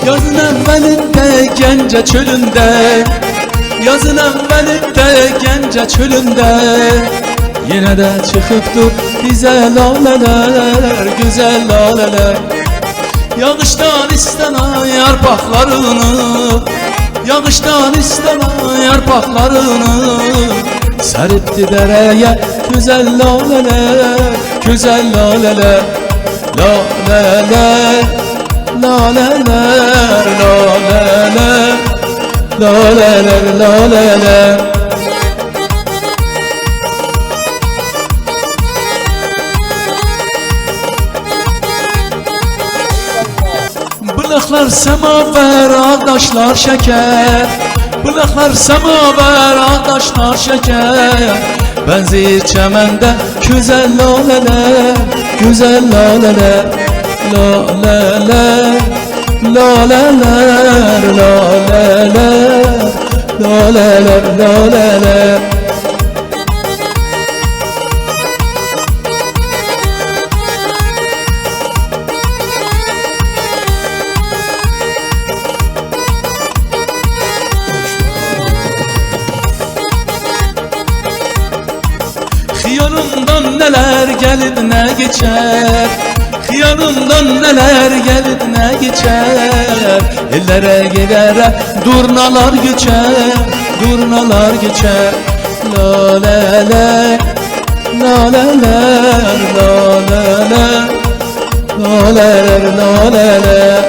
Yazın evvelinde Gence çölünde, yazın evvelinde Gence çölünde, yine de çıkıptır bize laleler, güzel laleler. Yağıştan istenen yarpaklarını, yağıştan istenen yarpaklarını seripti dereye güzel laleler, güzel laleler. Laleler, laleler, laleler, laleler, laleler. Bılıklar semaver, ağdaşlar şeker. Bılıklar semaver, ağdaşlar şeker. Benzir çemende güzel laleler, güzel laleler. Laleler, laleler, laleler, laleler, laleler. Hıyarından neler gelip ne geçer, hıyarından neler gelip ne geçer. Ellere gidere durnalar geçer, durnalar geçer. Laleler, laleler, laleler, laleler, laleler.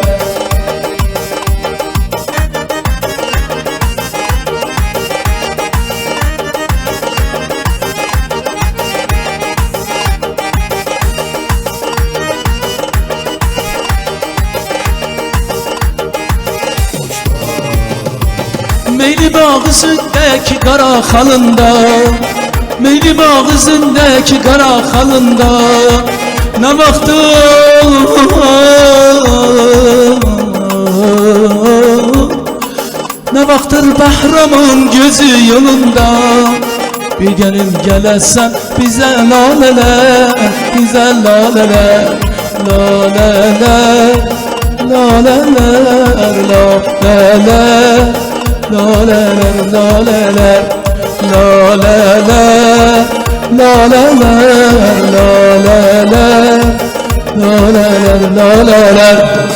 Meyli bağızındaki kara halında, meyli bağızındaki kara halında, ne baktım, ne baktır Behram'ın gözü yolunda. Bir gelin gelesen bize laleler, bize laleler, laleler, laleler, laleler, laleler, laleler, laleler, laleler, laleler, laleler, laleler.